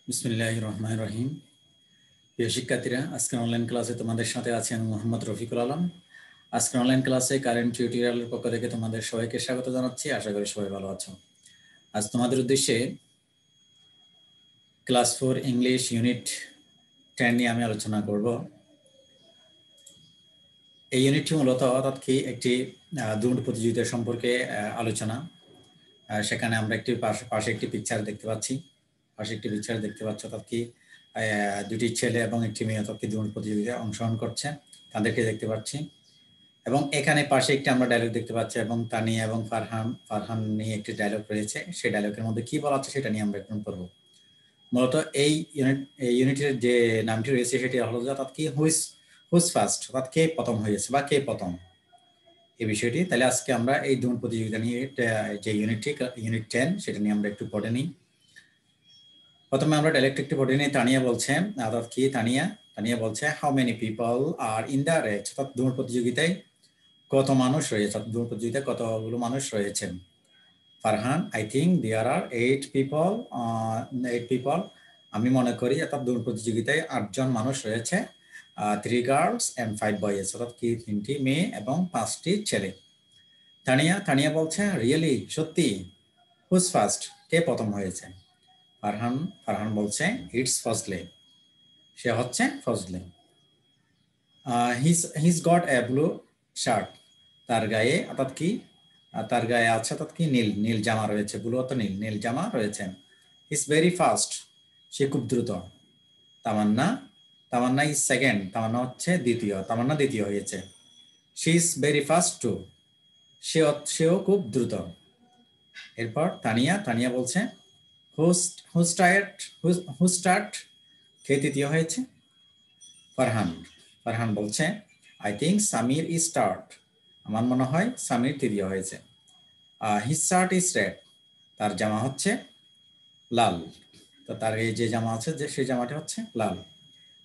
বিসমিল্লাহির রহমানির রহিম। প্রিয় শিক্ষার্থীরা, আজকের অনলাইন ক্লাসে তোমাদের সাথে আছি আমি মোহাম্মদ রফিকুল আলম। আজকের অনলাইন ক্লাসে কারেন্ট টিউটোরিয়ালের পক্ষ থেকে তোমাদের সবাইকে স্বাগত জানাচ্ছি। আশা করি সবাই ভালো আছো। আজ তোমাদের উদ্দেশ্যে ক্লাস 4 ইংলিশ ইউনিট 10 নিয়ে আমি আলোচনা করব। এই ইউনিটটি মূলত অর্থাৎ কি একটি দুটো প্রতিযোগিতা সম্পর্কে আলোচনা। সেখানে আমরা একটি পাশে একটি পিকচার দেখতে পাচ্ছি। অর্থাৎ কি দুটি ছেলে এবং একটি মেয়ে অর্থাৎ কি দুটো প্রতিযোগিতায় অংশগ্রহণ করছে, তাদেরকে দেখতে পাচ্ছি। এবং এখানে পাশে একটি আমরা ডায়লগ দেখতে পাচ্ছি এবং তানিয়া এবং ফারহান নিয়ে একটি ডায়লগ রয়েছে। সেই ডায়লগের মধ্যে কি বলা আছে সেটা নিয়ে আমরা এখন পড়ব। মূলত এই ইউনিটের যে নামটি রয়েছে সেটি হলো অর্থাৎ কি হুইজ ফার্স্ট, অর্থাৎ কে প্রথম হয়েছে বা কে প্রথম, এই বিষয়টি। তাহলে আজকে আমরা এই দুটো প্রতিযোগিতা নিয়ে যে ইউনিট 10 সেটা নিয়ে আমরা একটু পড়ে নিই। প্রথমে আমরা ডাইরেক্ট একটু পড়ে নিই। তানিয়া বলছে, অর্থাৎ কি তানিয়া বলছে how many people are in the race, অর্থাৎ দৌড় প্রতিযোগিতায় কত মানুষ রয়েছে, দৌড় প্রতিযোগিতায় কতগুলো মানুষ রয়েছেন। Farhan, I think there are 8 people, আমি মনে করি অর্থাৎ দৌড় প্রতিযোগিতায় 8 জন মানুষ রয়েছে। 3 গার্লস অ্যান্ড 5 বয়েজ, অর্থাৎ কি 3টি মেয়ে এবং 5টি ছেলে। তানিয়া বলছে রিয়েলি, সত্যি। হুজ ফার্স্ট, কে প্রথম হয়েছে। ফারহান বলছে ইটস ফজলে, সে হচ্ছে Fazle. His got a blue shirt, তার গায়ে অর্থাৎ কি তার গায়ে আছে অর্থাৎ কি নীল জামা রয়েছে। ব্লু অর্থাৎ নীল জামা রয়েছে। হিজ ভেরি ফাস্ট, সে খুব দ্রুত। তামান্না ইজ সেকেন্ড, তামান্না দ্বিতীয় হয়েছে। She is very fast too, সেও খুব দ্রুত। এরপর তানিয়া বলছে হু স্টার্ট, কে তৃতীয় হয়েছে। ফারহান বলছে I think Samir is start, আমার মনে হয় সামির তৃতীয় হয়েছে। হিজ শার্ট ইজ রেড, তার জামা হচ্ছে লাল, তো তার এই যে জামা আছে যে সেই জামাটি হচ্ছে লাল।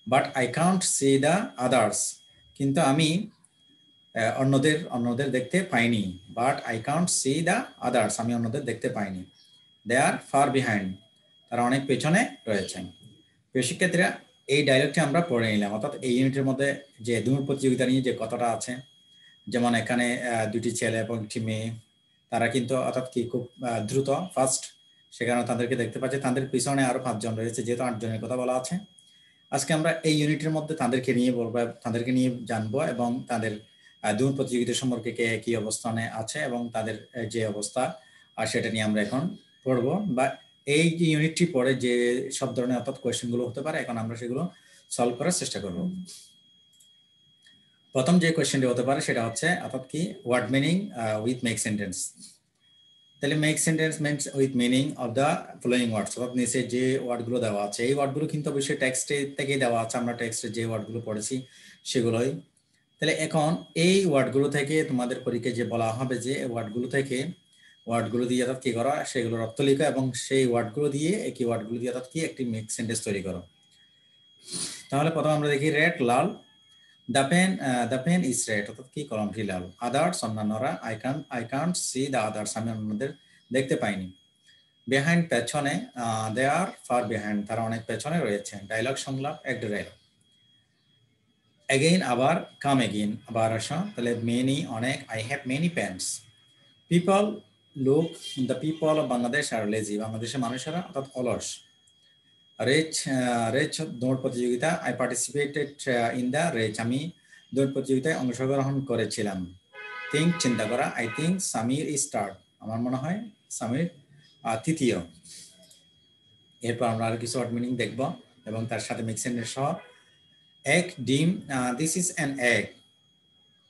But I can't see the others, কিন্তু আমি অন্যদের দেখতে পাইনি। But I can't see the others, আমি অন্যদের দেখতে পাইনি। দে আর ফার বিহাইন্ড, তারা অনেক পেছনে রয়েছেন। প্রিয় শিক্ষার্থীরা, এই ডায়লগটি আমরা পড়ে নিলাম। অর্থাৎ এই ইউনিটের মধ্যে যে দৌড় প্রতিযোগিতা নিয়ে যে কথাটা আছে, যেমন এখানে দুটি ছেলে এবং একটি মেয়ে, তারা কিন্তু অর্থাৎ কি খুব দ্রুত ফাস্ট, সেখানে তাদেরকে দেখতে পাচ্ছে। তাদের পিছনে আরো 5 জন রয়েছে, যেহেতু 8 জনের কথা বলা আছে। আজকে আমরা এই ইউনিটের মধ্যে তাদেরকে নিয়ে জানবো এবং তাদের দৌড় প্রতিযোগিতা সম্পর্কে কে কি অবস্থানে আছে এবং তাদের যে অবস্থা সেটা নিয়ে আমরা এখন পড়বো। বা এই যে ইউনিটটি পড়ে যে সব ধরনের অর্থাৎ কোয়েশ্চেন গুলো হতে পারে, এখন আমরা সেগুলো সলভ করার চেষ্টা করব। প্রথম যে কোয়েশ্চেনটি হতে পারে সেটা হচ্ছে অর্থাৎ কি word meaning with make sentence. তাহলে make sentence means with meaning of the following words, অর্থাৎ নিচে যে ওয়ার্ডগুলো দেওয়া আছে এই ওয়ার্ডগুলো কিন্তু অবশ্যই টেক্সটে থেকে দেওয়া আছে, আমরা টেক্সটে যে ওয়ার্ডগুলো পড়েছি সেগুলোই। তাহলে এখন এই ওয়ার্ডগুলো থেকে তোমাদের পরীক্ষায় যে বলা হবে যে ওয়ার্ডগুলো দিয়ে অর্থাৎ কি করা, সেগুলোর অর্থ লেখা এবং সেই ওয়ার্ডগুলো দিয়ে একই ওয়ার্ডগুলো দিয়ে অর্থাৎ কি একটি মেক সেন্টেন্স তৈরি করো। তাহলে প্রথম আমরা দেখি রেড, লাল। দ্য পেন ইজ রেড, অর্থাৎ কি কলমটি লাল। আদার্স, অন্যান্যরা। I can't see the others, আমি অন্যদের দেখতে পাইনি। বিহাইন্ড, পেছনে। দে আর ফার বিহাইন্ড, তারা অনেক পেছনে রয়েছে। ডায়লগ, সংলাপ, একটা ডায়লগ। এগেইন, আবার। কাম এগেইন, আবার আসো। তাহলে মেনি, অনেক। I have many pens. People look, the people of Bangladesh are lazy, বাংলাদেশের মানুষেরা অর্থাৎ অলস। রেচ দৌড় প্রতিযোগিতা। I participated in the race, আমি দৌড় প্রতিযোগিতায় অংশগ্রহণ করেছিলাম। থিঙ্ক, চিন্তা করা। I think Samir is start, আমার মনে হয় সামির তৃতীয়। এরপর আমরা আর কিছু ওয়ার্ড মিনিং দেখব এবং তার সাথে মেক সেন্টেন্স সহ। এগ, ডিম। দিস ইজ অ্যান এগ,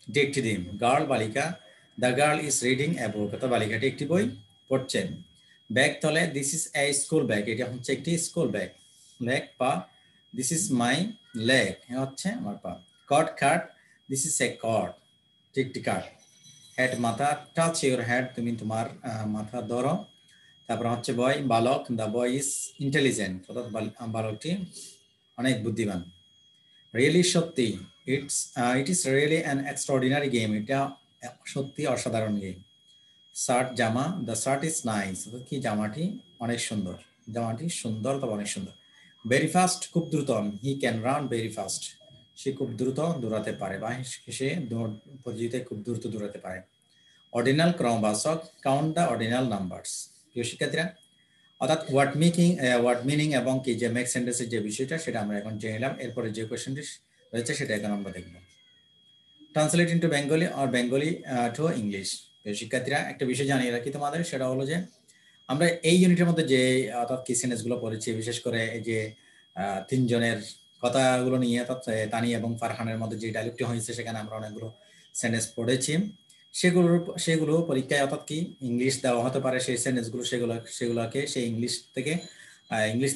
এটি একটি ডিম। গার্ল, বালিকা। The girl is reading a বুক, অর্থাৎ বালিকাটি একটি বই পড়ছেন। ব্যাগ, তলে। This is a school bag, এটা হচ্ছে একটি স্কুল ব্যাগ। লেগ, পা। দিস ইজ মাই লেগ, হচ্ছে আমার পা। কট, খাট। দিস ইজ এ কট, একটি কাঠ। হেড, মাথা। টাচ ইউর হেড, তুমি তোমার মাথা ধরো। তারপর হচ্ছে বয়, বালক। দ্য বয় ইজ ইন্টেলিজেন্ট, অর্থাৎ বালকটি অনেক বুদ্ধিমান। রিয়েলি, সত্যি। It is really an extraordinary game, এটা সত্যি অসাধারণ গেম। শার্ট, জামা। দ্য শার্ট ইজ নাইস, অর্থাৎ কি জামাটি অনেক সুন্দর, জামাটি সুন্দর তবে অনেক সুন্দর। ভেরি ফাস্ট খুব দ্রুত, he can run very fast, সে খুব দ্রুত দৌড়াতে পারে বা সে প্রতিযোগিতায় খুব দ্রুত দৌড়াতে পারে। অর্ডিনাল ক্রমবাচক, কাউন্ট দ্য অর্ডিনাল নাম্বারস। প্রিয় শিক্ষার্থীরা, অর্থাৎ ওয়ার্ড মিনিং এবং কি যে মেক সেন্টেন্সের যে বিষয়টা সেটা আমরা এখন জেনে নিলাম। এরপরে যে কোয়েশ্চেনটি রয়েছে সেটা এখন আমরা দেখব। Translate into Bengali or Bengali to English. প্রিয় শিক্ষার্থীরা, একটা বিষয় জানিয়ে রাখি তোমাদের, সেটা হলো যে আমরা এই ইউনিটের মধ্যে যে অর্থাৎ কি সেন্টেন্সগুলো পড়েছি, বিশেষ করে এই যে তিনজনের কথাগুলো নিয়ে, অর্থাৎ তানি এবং ফারহানের মধ্যে যে ডায়লগটি হয়েছে সেখানে আমরা অনেকগুলো সেন্টেন্স পড়েছি। সেগুলো পরীক্ষায় অর্থাৎ কি ইংলিশ দেওয়া হতে পারে সেই সেন্টেন্সগুলো, সেগুলোকে সেই ইংলিশ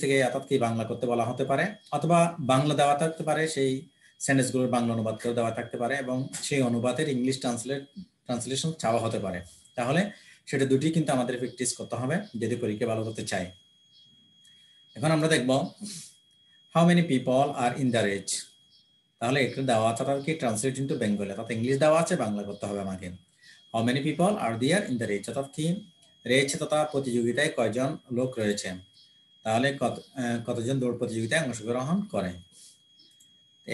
থেকে অর্থাৎ কি বাংলা করতে বলা হতে পারে, অথবা বাংলা দেওয়া থাকতে পারে, সেই সেন্টেন্সগুলোর বাংলা অনুবাদ করে দেওয়া থাকতে পারে এবং সেই অনুবাদের ইংলিশ ট্রান্সলেশন চাওয়া হতে পারে। তাহলে সেটা দুটি কিন্তু আমাদের প্র্যাকটিস করতে হবে যদি পরীক্ষা ভালো করতে চাই। এখন আমরা দেখব how many people are in the race. তাহলে এটা দেওয়া আছে কি ট্রান্সলেট ইনটু বেঙ্গলি, অর্থাৎ ইংলিশ দেওয়া আছে, বাংলা করতে হবে আমাকে। How many people are there in the race, অর্থাৎ কি রেজ তথা প্রতিযোগিতায় কয়জন লোক রয়েছে, তাহলে কতজন দৌড় প্রতিযোগিতায় অংশগ্রহণ করে।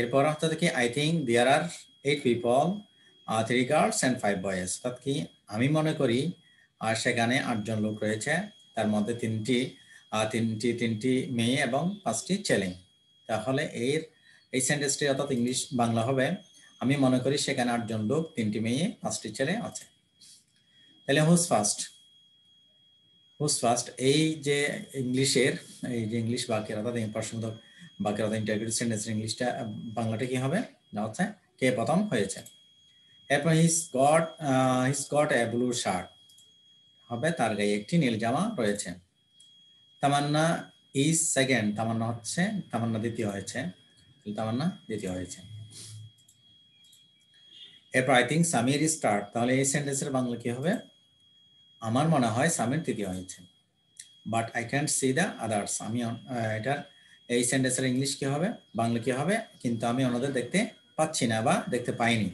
এরপর অর্থাৎ কি I think there are 8 people, 3 girls and 5 boys, অর্থাৎ কি আমি মনে করি আর সেখানে 8 জন লোক রয়েছে, তার মধ্যে তিনটি মেয়ে এবং 5টি ছেলে। তাহলে এই সেন্টেন্সটি অর্থাৎ ইংলিশ বাংলা হবে আমি মনে করি সেখানে 8 জন লোক, 3টি মেয়ে, 5টি ছেলে আছে। তাহলে হুজ ফার্স্ট এই যে ইংলিশের এই যে ইংলিশ বাক্যের অর্থাৎ প্রশ্নবোধক বাক্যের অর্থাৎ ইন্টারোগেটিভ সেন্টেন্সের ইংলিশটা বাংলাটা কি হবে না হচ্ছে কে প্রথম হয়েছে। এরপর his got a blue shirt হবে তার গায়ে একটি নীল জামা রয়েছে। তামান্না ইজ সেকেন্ড, তামান্না দ্বিতীয় হয়েছে। এরপর I think Samir is third, তাহলে এই সেন্টেন্সের বাংলা কি হবে আমার মনে হয় সামির তৃতীয় হয়েছে। But I can't C the others, আমি এটার এই সেন্টেন্সের ইংলিশ কি হবে বাংলা কি হবে কিন্তু আমি ওনাদের দেখতে পাচ্ছি না বা দেখতে পাইনি।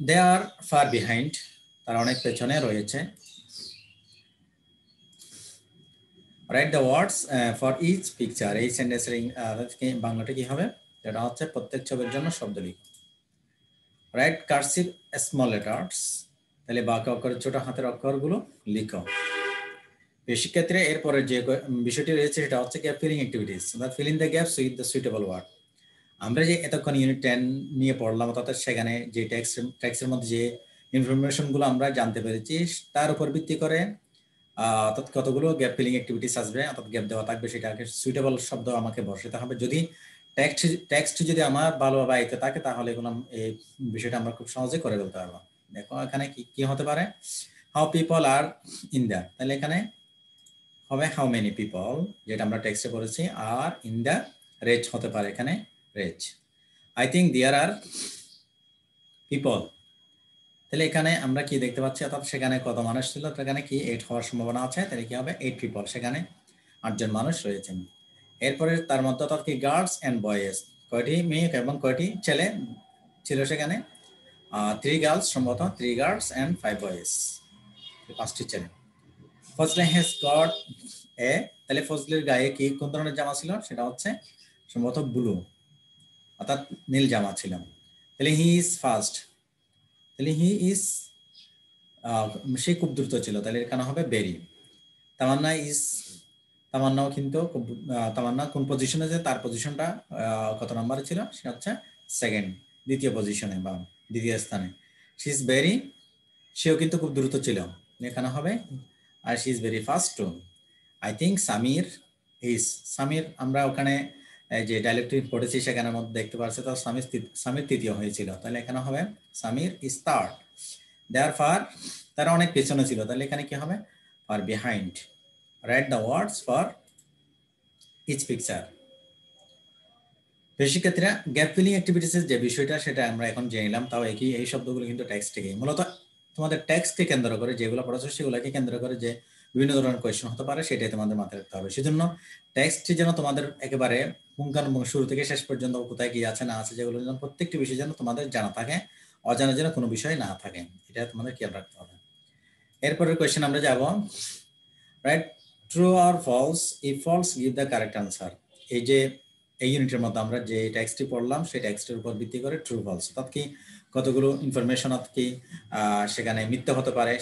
দে আর ফার বিহাইন্ড, তারা অনেক পেছনে রয়েছে। Write the words for each picture, এই সেন্টেন্সের বাংলাটা কি হবে এটা হচ্ছে প্রত্যেক ছবির জন্য শব্দ লিখো। রাইট কার্সিভ স্মল লেটার্স, তাহলে বাঁকা অক্ষরের ছোট হাতের অক্ষরগুলো লিখো। শিক্ষার্থীরা এরপরে যে বিষয়টি রয়েছে সেটা হচ্ছে গ্যাপ ফিলিং অ্যাক্টিভিটিস, অর্থাৎ fill in the gaps with the suitable word. আমরা যে এতক্ষণ ইউনিট 10 নিয়ে পড়লাম অর্থাৎ সেখানে যে টেক্সটের মধ্যে যে ইনফরমেশনগুলো আমরা জানতে পেরেছি তার উপর ভিত্তি করে অর্থাৎ কতগুলো গ্যাপ ফিলিং অ্যাক্টিভিটিস আসবে, অর্থাৎ গ্যাপ দেওয়া থাকবে, সেটাকে সুইটেবল শব্দ আমাকে বসাতে হবে। যদি টেক্সট যদি আমার ভালোভাবে আইতে থাকে তাহলে এগুলো এই বিষয়টা আমরা খুব সহজে করে ফেলতে পারবো। দেখো এখানে কি হতে পারে, how people are in the, তাহলে এখানে হবে হাউ মেনি পিপল যেটা আমরা টেক্সটে পড়েছি, আর ইন দ্য রেজ হতে পারে এখানে race. I think there are people, তাহলে এখানে আমরা কি দেখতে পাচ্ছি অর্থাৎ সেখানে কত মানুষ ছিল, সেখানে কি 8 হওয়ার সম্ভাবনা আছে, তাহলে কি হবে 8 পিপল, সেখানে 8 জন মানুষ রয়েছেন। এরপরে তার মধ্যে অর্থাৎ কি গার্লস অ্যান্ড বয়েজ, কয়টি মেয়ে এবং কয়টি ছেলে ছিল সেখানে 3 গার্লস, সম্ভবত 3 গার্লস অ্যান্ড 5 বয়েজ, 5টি ছেলে। ফজলে হ্যাজ গট এ, তাহলে ফজলের গায়ে কি কোন ধরনের জামা ছিল সেটা হচ্ছে সম্ভবত ব্লু, অর্থাৎ নীল জামা ছিল। তাহলে হি ইজ ফাস্ট, তাহলে হি ইজ সে খুব দ্রুত ছিল, তাহলে এখানে হবে বেরি। তামান্নাও কিন্তু তামান্না কোন পজিশনে আছে, তার পজিশনটা কত নম্বরে ছিল সেটা হচ্ছে সেকেন্ড, দ্বিতীয় পজিশনে বা দ্বিতীয় স্থানে। শি ইজ বেরি, সেও কিন্তু খুব দ্রুত ছিল, এখানে হবে আর she is very fast too. I think Samir আমরা ওখানে যে ডায়লগটি পড়েছি সেখানের মধ্যে দেখতে পাচ্ছি তো সামির তৃতীয় হয়েছিল, তাহলে এখানে হবে Samir is third. There far, তারা অনেক পেছনে ছিল, তাহলে এখানে কি হবে far behind. Write the words for each picture. শিক্ষার্থীরা গ্যাপ ফিলিং অ্যাক্টিভিটিসের যে বিষয়টা সেটা আমরা এখন জেনে নিলাম, তাও এই শব্দগুলো কিন্তু টেক্সট থেকে, মূলত তোমাদের টেক্সটকে কেন্দ্র করে যেগুলো পড়াচ্ছ সেগুলোকে কেন্দ্র করে যে বিভিন্ন ধরনের কোয়েশ্চেন হতে পারে সেটাই তোমাদের মাথায় রাখতে হবে। সেজন্য টেক্সটটি যেন তোমাদের একেবারে পুঙ্খানুপুঙ্খ শুরু থেকে শেষ পর্যন্ত কোথায় কি আছে না আছে যেগুলো যেন প্রত্যেকটি বিষয় যেন তোমাদের জানা থাকে, অজানা যেন কোনো বিষয় না থাকে, এটা তোমাদের খেয়াল রাখতে হবে। এরপরের কোয়েশ্চেন আমরা যাব। Write true or false, if false give the correct answer. এই যে এই ইউনিটের মধ্যে আমরা যে টেক্সটটি পড়লাম সেই টেক্সটের উপর ভিত্তি করে ট্রু ফলস অর্থাৎ কি কতগুলো ইনফরমেশন অর্থাৎ কি সেখানে মিথ্যা হতে পারে,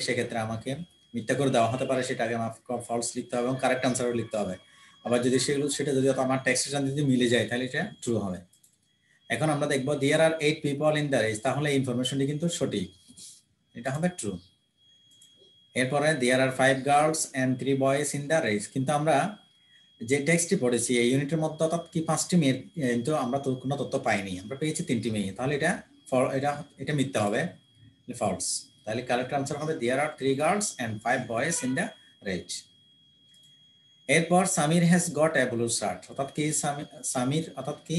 সেক্ষেত্রে আমাকে মিথ্যা করে দেওয়া হতে পারে, সেটাকে আমার ফলস লিখতে হবে এবং কারেক্ট আনসারও লিখতে হবে। আবার যদি সেটা যদি আমার টেক্সটের সাথে যদি মিলে যায় তাহলে এটা ট্রু হবে। এখন আমরা দেখবো there are 8 people in the race, তাহলে ইনফরমেশনটি কিন্তু সঠিক, এটা হবে ট্রু। এরপরে there are 5 girls and 3 boys in the race, কিন্তু আমরা যে টেক্সটটি পড়েছি এই ইউনিটের মধ্যে অর্থাৎ কি 5টি মেয়ে, কিন্তু আমরা তো কোনো তথ্য পাইনি, আমরা পেয়েছি 3টি মেয়ে, তাহলে এটা এটা মিথ্যা হবে, ফলস। তাহলে কারেক্ট আনসার হবে there are 3 girls and 5 boys in the race. এরপর Samir has got a blue shirt, অর্থাৎ কি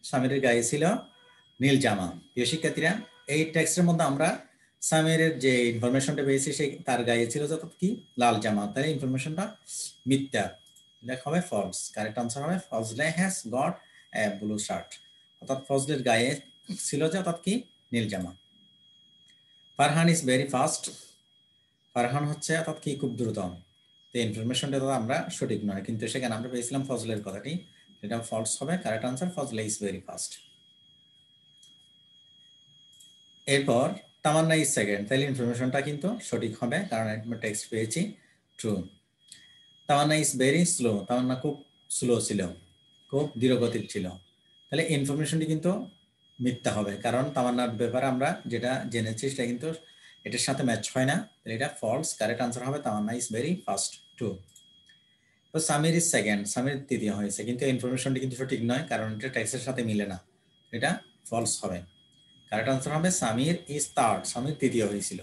সামিরের গায়ে ছিল নীল জামা। প্রিয় শিক্ষার্থীরা, এই টেক্সটের মধ্যে আমরা সামিরের যে ইনফরমেশনটা পেয়েছি সেই তার গায়ে ছিল অর্থাৎ কি লাল জামা, তাহলে ইনফরমেশনটা মিথ্যা, লেখা হবে ফলস। কারেক্ট আনসার হবে Fazle has got a blue shirt, অর্থাৎ ফজলের গায়ে ছিল যে অর্থাৎ কি নীল জামা। Farhan is very fast, Farhan হচ্ছে অর্থাৎ কি খুব দ্রুত, তো ইনফরমেশনটা তো আমরা সঠিক নয়, কিন্তু সেখানে আমরা পেয়েছিলাম ফজলের কথাটি, এটা ফলস হবে। Correct answer Fazle is very fast. এরপর তামান্না ইজ সেকেন্ড, তাহলে ইনফরমেশনটা কিন্তু সঠিক হবে কারণ আমরা টেক্সট পেয়েছি true. Tamanna is very slow, Tamanna খুব স্লো ছিল, খুব ধীরগতির ছিল, তাহলে ইনফরমেশনটি কিন্তু মিথ্যা হবে কারণ তামান্নার ব্যাপারে আমরা যেটা জেনেছি সেটা কিন্তু এটার সাথে ম্যাচ হয় না, তাহলে এটা ফলস। কারেক্ট আনসার হবে তামান্না ইজ ভেরি ফাস্ট ট্রু। তো সামির ইজ সেকেন্ড, সামির তৃতীয় হয়েছে, কিন্তু ইনফরমেশনটি কিন্তু সঠিক নয় কারণ এটা টেক্সটের সাথে মিলে না, এটা ফলস হবে। কারেক্ট আনসার হবে সামির ইজ থার্ড, সামির তৃতীয় হয়েছিল।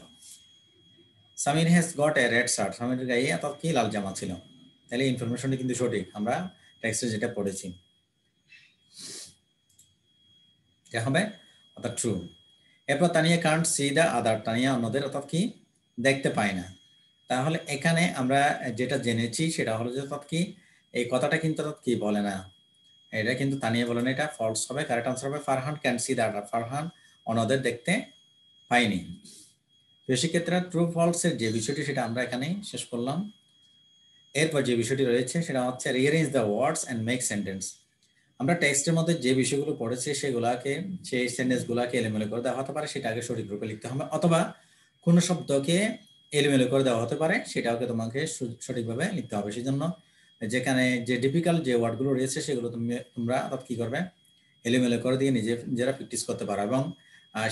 Samir has got a red shirt, সামিরের গায়ে অর্থাৎ কি লাল জামা ছিল, তাহলে ইনফরমেশনটি কিন্তু সঠিক, আমরা টেক্সটে যেটা পড়েছি এটা হবে অর্থাৎ ট্রু। এরপর Tania Kant see the other, Tania অন্যদের অর্থাৎ কি দেখতে পায় না, তাহলে এখানে আমরা যেটা জেনেছি সেটা হলো যে অর্থাৎ কি এই কথাটা কিন্তু অর্থাৎ কি বলে না, এটা কিন্তু তানিয়া বলে না, এটা ফলস হবে। কারেক্ট আনসার হবে Farhan can see the other, Farhan অন্যদের দেখতে পায়নি। সেক্ষেত্রে ট্রু ফলস এর যে বিষয়টি সেটা আমরা এখানে শেষ করলাম। এরপর যে বিষয়টি রয়েছে সেটা হচ্ছে rearrange the words and make sentence. আমরা টেক্সটের মধ্যে যে বিষয়গুলো পড়েছি সেগুলাকে, সেই সেন্টেন্সগুলোকে এলোমেলো করে দেওয়া হতে পারে, সেটাকে সঠিক রূপে লিখতে হবে, অথবা কোনো শব্দকে এলোমেলো করে দেওয়া হতে পারে, সেটাকে তোমাকে সঠিকভাবে লিখতে হবে। সেই জন্য যেখানে যে ডিফিকাল্ট যে ওয়ার্ডগুলো রয়েছে সেগুলো তোমরা কি করবে, এলোমেলো করে দিয়ে নিজেরা প্র্যাকটিস করতে পারো, এবং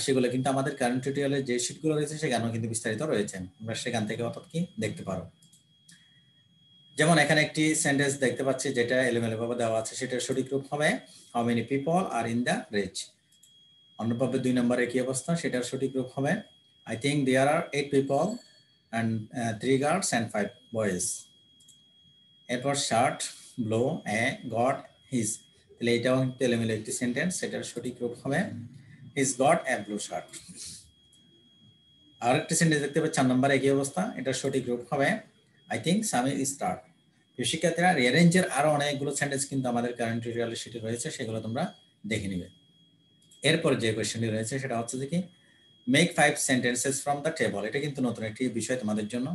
সেগুলো কিন্তু আমাদের কারেন্ট টিউটোরিয়ালের যে শিটগুলো রয়েছে সেখানেও কিন্তু বিস্তারিত রয়েছে, তোমরা সেখান থেকে অর্থাৎ কি দেখতে পারো। যেমন এখানে একটি সেন্টেন্স দেখতে পাচ্ছি যেটা এলোমেলোভাবে দেওয়া আছে, সেটার সঠিক রূপ হবে how many people are in the race. অন্যভাবে 2 নম্বরে কি অবস্থা, সেটার সঠিক রূপ হবে I think there are 8 people and 3 girls and 5 boys. এরপর shirt blow a got his, তাহলে এটাও কিন্তু এলোমেলো একটি সেন্টেন্স, সেটার সঠিক রূপ হবে his got a blue shirt. আর একটা সেন্টেন্স দেখতে পাচ্ছি 4 নম্বরে একই অবস্থা, এটার সঠিক রূপ হবে I think Sami is start. শিক্ষার্থীরা রিঅ্যারেঞ্জের আরো অনেকগুলো সেন্টেন্স কিন্তু আমাদের কারেন্ট টিউটোরিয়ালের শিটে রয়েছে, সেগুলো তোমরা দেখে নিবে। এরপর যে কোয়েশ্চেনটি রয়েছে সেটা হচ্ছে যে কি make 5 sentences from the table, এটা কিন্তু নতুন একটি বিষয় তোমাদের জন্য।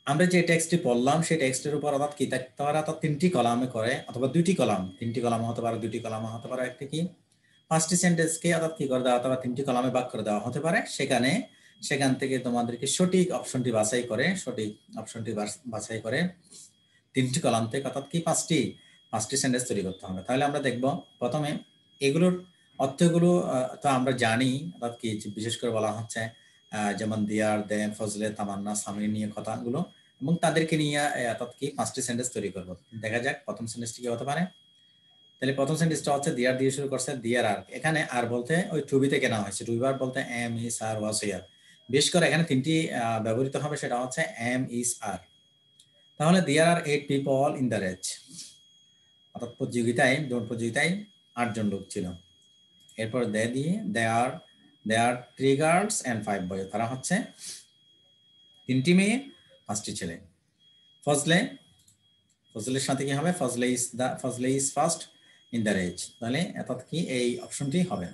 আমরা যে টেক্সটটি পড়লাম সেই টেক্সটের উপর অর্থাৎ কি থাকতে পারে, অর্থাৎ 3টি কলামে করে অথবা 2টি কলাম, 3টি কলাম হতে পারে, 2টি কলাম হতে পারে, একটি কি 5টি সেন্টেন্সকে অর্থাৎ কি করে দেওয়া অথবা 3টি কলামে ভাগ করে দেওয়া হতে পারে। সেখান থেকে তোমাদেরকে সঠিক অপশনটি বাছাই করে 3টি কলাম থেকে অর্থাৎ কি 5টি সেন্টেন্স তৈরি করতে হবে। তাহলে আমরা দেখব প্রথমে এগুলোর অর্থগুলো তো আমরা জানি, অর্থাৎ কি বিশেষ করে বলা হচ্ছে যেমন দিয়ার, দেন, ফজলে, তামান্না, সামির নিয়ে কথাগুলো, এবং তাদেরকে নিয়ে অর্থাৎ কি 5টি সেন্টেন্স তৈরি করব। দেখা যাক প্রথম সেন্টেন্সটি কি হতে পারে। তাহলে প্রথম সেন্টেন্সটা হচ্ছে দিয়ার দিয়ে শুরু করছে, দিয়ার আর, এখানে আর বলতে ওই টু বি থেকে নেওয়া হয়েছে, টু বি ভার্ব বলতে am, is, are, was, here. বিশেষ করে এখানে 3টি ব্যবহৃত হবে, সেটা হচ্ছে এম, ইজ, আর। তাহলে দেয়ার are 8 people in the race, অর্থাৎ দৌড় প্রতিযোগিতায় 8 জন লোক ছিল। এরপর দে দিয়ে দেয়ার 3 গার্লস এন্ড 5 বয়, তারা হচ্ছে 3টি মেয়ে 5টি ছেলে। ফজলের সাথে কি হবে, Fazle is first in the race, তাহলে অর্থাৎ কি এই অপশনটি হবে।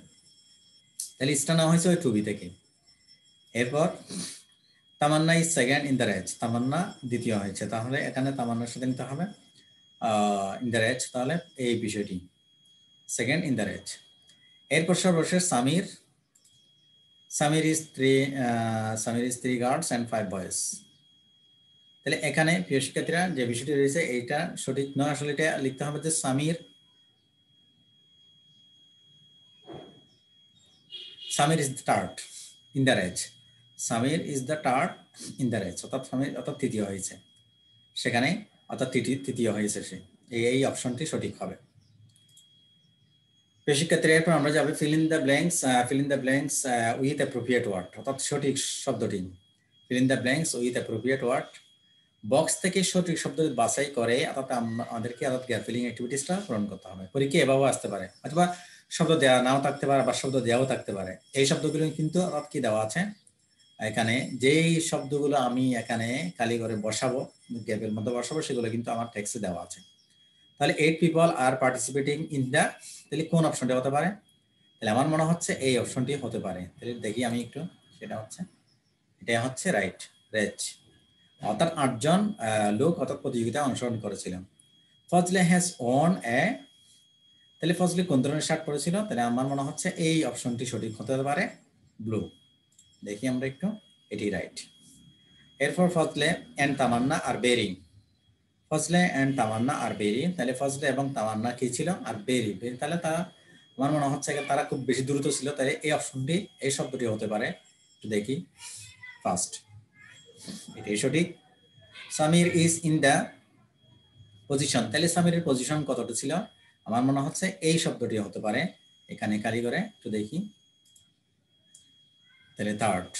তাহলে ইসটা নেওয়া হয়েছে ওই টু বি থেকে। এরপর Tamanna is second in the race, Tamanna দ্বিতীয় হয়েছে, তাহলে এখানে তামান্নার সাথে নিতে হবে ইন দ্য রেজ, তাহলে এই বিষয়টি সেকেন্ড ইন দ্য রেজ। এরপর সর্বশেষ Samir, Samir is three girls and 5 boys. তাহলে এখানে প্রিয় শিক্ষার্থীরা যে বিষয়টি রয়েছে এইটা সঠিক নয়, আসলে এটা লিখতে হবে যে Samir is the third in the race, Samir is the third in the race, অর্থাৎ সামির অর্থাৎ তৃতীয় হয়েছে সেখানে, অর্থাৎ তৃতীয় হয়েছে সে, এই অপশনটি সঠিক হবে। শিক্ষার্থীরা এরপর আমরা যাবে fill in the blanks with appropriate word, অর্থাৎ সঠিক শব্দটি fill in the blanks with appropriate word. Box থেকে সঠিক শব্দ বাছাই করে অর্থাৎ আমাদেরকে গ্যাপ ফিলিং অ্যাক্টিভিটিসটা পূরণ করতে হবে। পরীক্ষা এভাবেও আসতে পারে, অথবা শব্দ দেওয়া নাও থাকতে পারে বা শব্দ দেওয়াও থাকতে পারে। এই শব্দগুলো কিন্তু অর্থাৎ কি দেওয়া আছে এখানে, যেই শব্দগুলো আমি এখানে কালি করে বসাবো, গ্যাপের মধ্যে বসাবো, সেগুলো কিন্তু আমার টেক্সটে দেওয়া আছে। তাহলে 8 people are participating in the, তাহলে কোন অপশনটা হতে পারে? তাহলে আমার মনে হচ্ছে এই অপশনটি হতে পারে। তাহলে দেখি আমি একটু, সেটা হচ্ছে এটা হচ্ছে রাইট রেজ, অর্থাৎ 8 জন লোক অর্থাৎ প্রতিযোগিতায় অংশগ্রহণ করেছিলেন। ফজলে হ্যাজ ওন এ, তাহলে ফজলে কোন ধরনের শার্ট পরেছিল? তাহলে আমার মনে হচ্ছে এই অপশনটি সঠিক হতে পারে ব্লু। দেখি আমরা একটু, এটি রাইট। এরপর Fazle and Tamanna are very, Fazle and Tamanna are very, তাহলে ফজলে এবং তামান্না কি ছিল আর বেরি, তাহলে তারা, আমার মনে হচ্ছে তারা খুব বেশি দ্রুত ছিল, তাহলে এই অপশনটি এই শব্দটি হতে পারে। একটু দেখি ফার্স্ট, এটাই সঠিক। Samir is in the position, তাহলে সামিরের পজিশন কতটা ছিল? আমার মনে হচ্ছে এই শব্দটি হতে পারে এখানে কালি করে, একটু দেখি, তাহলে থার্ড।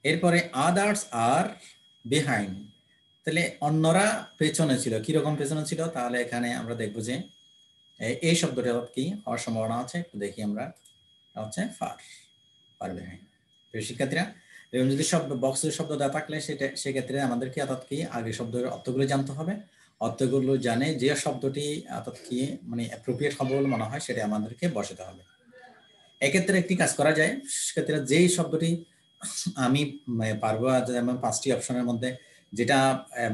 এরপরে আদার্স আর বিহাইন্ড, তাহলে অন্যরা পেছনে ছিল, কিরকম পেছনে ছিল? তাহলে এখানে আমরা দেখবো যে এই শব্দটা কি হওয়ার সম্ভাবনা আছে, একটু দেখি আমরা, হচ্ছে ফার বিহাইন্ড। শিক্ষার্থীরা এবং যদি শব্দ বক্সের শব্দ দেওয়া থাকলে সেক্ষেত্রে আমাদেরকে অর্থাৎ কি আগে শব্দের অর্থগুলো জানতে হবে, অর্থগুলো জানে যে শব্দটি অর্থাৎ কি মানে অ্যাপ্রোপ্রিয়েট হবে বলে মনে হয় সেটা আমাদেরকে বসাতে হবে। এক্ষেত্রে একটি কাজ করা যায়, সেক্ষেত্রে যেই শব্দটি আমি পারবো, যেমন 5টি অপশনের মধ্যে যেটা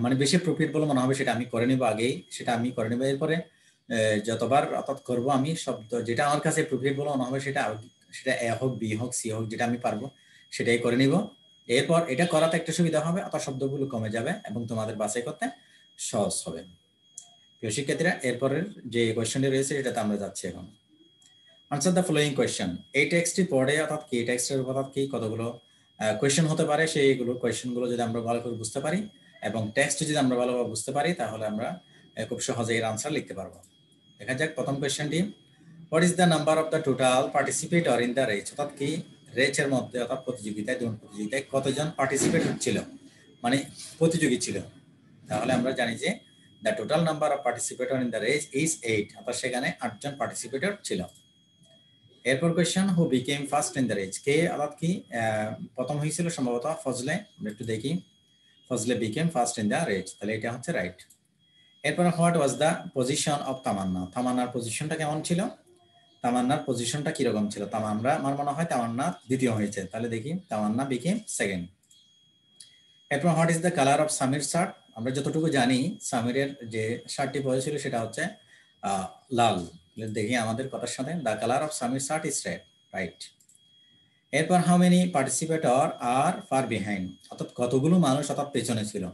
মানে বেশি অ্যাপ্রোপ্রিয়েট বলে মনে হবে সেটা আমি করে নিব আগেই, সেটা আমি করে নিব। এরপরে যতবার অর্থাৎ করবো আমি শব্দ যেটা আমার কাছে অ্যাপ্রোপ্রিয়েট বলে মনে হবে সেটা এ হোক বি হোক সি হোক যেটা আমি পারবো সেটাই করে নিব। এরপর এটা করাতে একটা সুবিধা হবে, অর্থাৎ শব্দগুলো কমে যাবে এবং তোমাদের বাছাই করতে সহজ হবে। প্রিয় শিক্ষার্থীরা এরপরের যে কোয়েশ্চনটি রয়েছে সেটাতে আমরা যাচ্ছি এখন। আনসার দ্য ফলোইং কোয়েশ্চন, এই টেক্সটটি পড়ে অর্থাৎ কি টেক্সটের অর্থাৎ কি কতগুলো কোয়েশ্চন হতে পারে, সেইগুলো কোয়েশ্চনগুলো যদি আমরা ভালো করে বুঝতে পারি এবং টেক্সট যদি আমরা ভালোভাবে বুঝতে পারি তাহলে আমরা খুব সহজে এর আনসার লিখতে পারবো। দেখা যাক প্রথম কোয়েশ্চনটি, what is the number of the total participator in the race, অর্থাৎ কি রেসের মধ্যে অর্থাৎ প্রতিযোগিতায় দৌড় প্রতিযোগিতায় কতজন পার্টিসিপেট ছিল মানে প্রতিযোগী ছিল? তাহলে আমরা জানি যে the total number of participator in the race is 8, অর্থাৎ সেখানে 8 জন পার্টিসিপেটর ছিল। এরপর question, who became first in the race, কে অর্থাৎ কি প্রথম হয়েছিল? সম্ভবত ফজলে, আমরা একটু দেখি, Fazle became first in the race, তাহলে এটা হচ্ছে রাইট। এরপর what was the position of Tamanna, তামান্নার পজিশনটা কেমন ছিল? তামান্নার পজিশনটা কিরকম ছিল? আমার মনে হয় তামান্না দ্বিতীয় হয়েছে, তাহলে দেখি তামান্না বিকেম সেকেন্ড। এরপর what is the colour of Samir shirt, আমরা যতটুকু জানি সামিরের যে শার্টটি পরেছিল সেটা হচ্ছে লাল, দেখি আমাদের কথার সাথে, the colour of Samir shirt is red, right. এরপর how many participator are far behind, অর্থাৎ কতগুলো মানুষ অর্থাৎ পেছনে ছিল।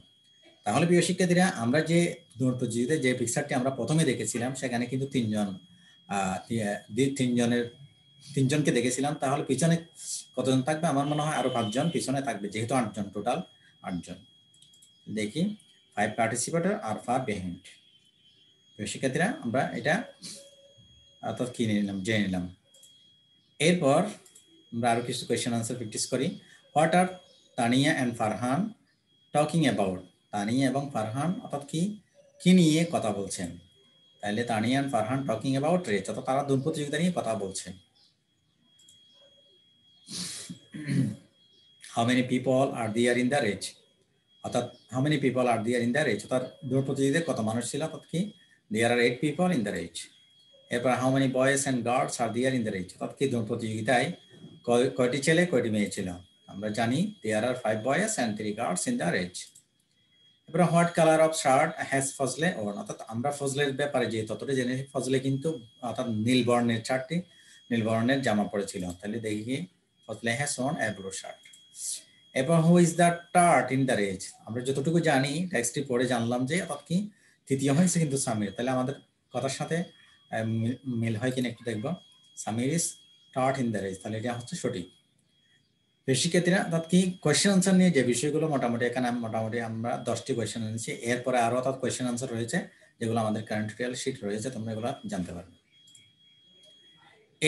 তাহলে প্রিয় শিক্ষার্থীরা আমরা যে দৌড় প্রতিযোগিতায় যে পিকচারটি আমরা প্রথমে দেখেছিলাম সেখানে কিন্তু তিনজনকে দেখেছিলাম, তাহলে পিছনে কতজন থাকবে? আমার মনে হয় আরো 5 জন পিছনে থাকবে, যেহেতু 8 জন, টোটাল 8 জন। দেখি 5 পার্টিসিপেটর আর ফার বিহাইন্ড। শিক্ষার্থীরা আমরা এটা অর্থাৎ কি নিলাম, জেনে নিলাম। এরপর আমরা আরো কিছু কোয়েশ্চেন আনসার প্র্যাকটিস করি। What are Tania and Farhan talking about, Tania এবং ফারহান অর্থাৎ কি নিয়ে কথা বলছেন? তাহলে Tania and Farhan talking about race, অর্থাৎ তারা দৌড় প্রতিযোগিতা নিয়ে কথা বলছেন। How many people are there in the race, অর্থাৎ how many people are there in the race, অর্থাৎ দৌড় প্রতিযোগিতায় কত মানুষ ছিল? অর্থাৎ কি there are 8 people in the race. এরপর how many boys and girls are there in the race, অর্থাৎ কি দৌড় প্রতিযোগিতায় কয়টি ছেলে কয়টি মেয়ে ছিল? আমরা জানি there are 5 boys and 3 girls in their age। এবার what colour of shirt has Fazle own, অর্থাৎ আমরা ফজলের ব্যাপারে যে ততটা জেনে, ফজলে কিন্তু অর্থাৎ নীল বর্ণের নীল বর্ণের জামা পরেছিল। তাহলে দেখি কি Fazle has won a blue shirt. এবার who is the third in the race, আমরা যতটুকু জানি টেক্সটটি পড়ে জানলাম যে অর্থাৎ কি তৃতীয় হয়েছে কিন্তু সামির। তাহলে আমাদের কথার সাথে মিল হয় কিনা একটু দেখবো। Samir is third in the race, তাহলে এটা হচ্ছে সঠিক। শিক্ষার্থীরা অর্থাৎ কি কোয়েশ্চেন আনসার নিয়ে যে বিষয়গুলো মোটামুটি এখানে মোটামুটি আমরা 10টি কোয়েশ্চেন এনেছি। এরপরে আরো অর্থাৎ কোয়েশ্চেন আনসার রয়েছে যেগুলো আমাদের কারেন্ট টিউটোরিয়াল শিট রয়েছে, তোমরা এগুলো জানতে পারবে।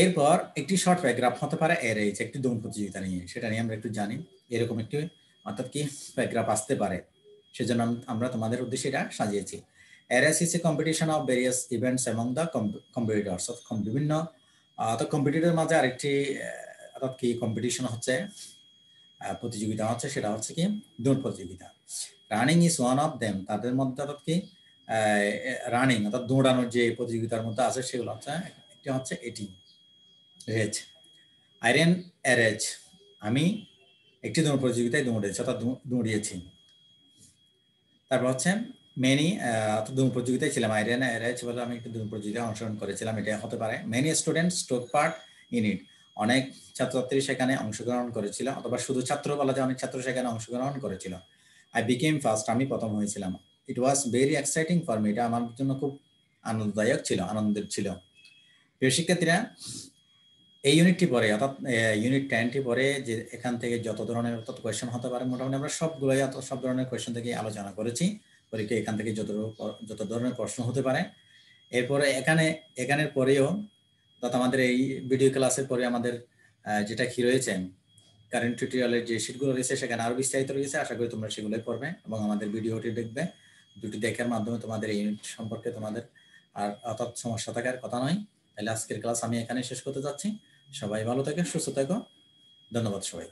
এরপর একটি শর্ট প্যারাগ্রাফ হতে পারে এরেজ, একটি দৌড় প্রতিযোগিতা নিয়ে, সেটা নিয়ে আমরা একটু জানি। এরকম একটি অর্থাৎ কি প্যারাগ্রাফ আসতে পারে, সেজন্য আমরা তোমাদের উদ্দেশ্যে এটা সাজিয়েছি। Erase is a competition of various events among the competitors, বিভিন্ন কম্পিটিটরের মাঝে আরেকটি অর্থাৎ কি কম্পিটিশন হচ্ছে, প্রতিযোগিতা হচ্ছে, সেটা হচ্ছে কি দৌড় প্রতিযোগিতা। Running is one of them, তাদের মধ্যে অর্থাৎ কি রানিং অর্থাৎ দৌড়ানোর যে প্রতিযোগিতার মধ্যে আছে সেগুলো হচ্ছে, একটি হচ্ছে এটি রেজ। আইরেন এরেজ, আমি একটি দৌড় প্রতিযোগিতায় দৌড়েছি অর্থাৎ দৌড়িয়েছি। তারপর হচ্ছে মেনি অর্থাৎ দৌড় প্রতিযোগিতায় ছিলাম, আইরেন এরেজ বলে আমি একটি দৌড় প্রতিযোগিতায় অংশগ্রহণ করেছিলাম, এটা হতে পারে। Many students took part in it, অনেক ছাত্রছাত্রী সেখানে অংশগ্রহণ করেছিল, অথবা শুধু ছাত্র বলা যায়, অনেক ছাত্র সেখানে অংশগ্রহণ করেছিল। আই বিকেম ফার্স্ট, আমি প্রথম হয়েছিলাম। It was very exciting for me, এটা আমার জন্য খুব আনন্দদায়ক ছিল, আনন্দের ছিল। প্রিয় শিক্ষার্থীরা, এই ইউনিটটি পরে অর্থাৎ ইউনিট 10টি পরে যে এখান থেকে যত ধরনের অর্থাৎ কোয়েশ্চেন হতে পারে মোটামুটি আমরা সবগুলোই সব ধরনের কোয়েশ্চেন থেকে আলোচনা করেছি। পরীক্ষা এখান থেকে যত ধরনের প্রশ্ন হতে পারে। এরপরে এখানের পরেও অর্থাৎ আমাদের এই ভিডিও ক্লাসের পরে আমাদের যেটা কি রয়েছে কারেন্ট টিউটোরিয়ালের যে শিটগুলো রয়েছে সেখানে আরো বিস্তারিত রয়েছে, আশা করি তোমরা সেগুলোই পড়বে এবং আমাদের ভিডিওটি দেখবে। দুটি দেখার মাধ্যমে তোমাদের এই ইউনিট সম্পর্কে তোমাদের আর অর্থাৎ সমস্যা থাকার কথা নয়। তাহলে আজকের ক্লাস আমি এখানে শেষ করতে যাচ্ছি। সবাই ভালো থেকো, সুস্থ থেকো, ধন্যবাদ সবাই।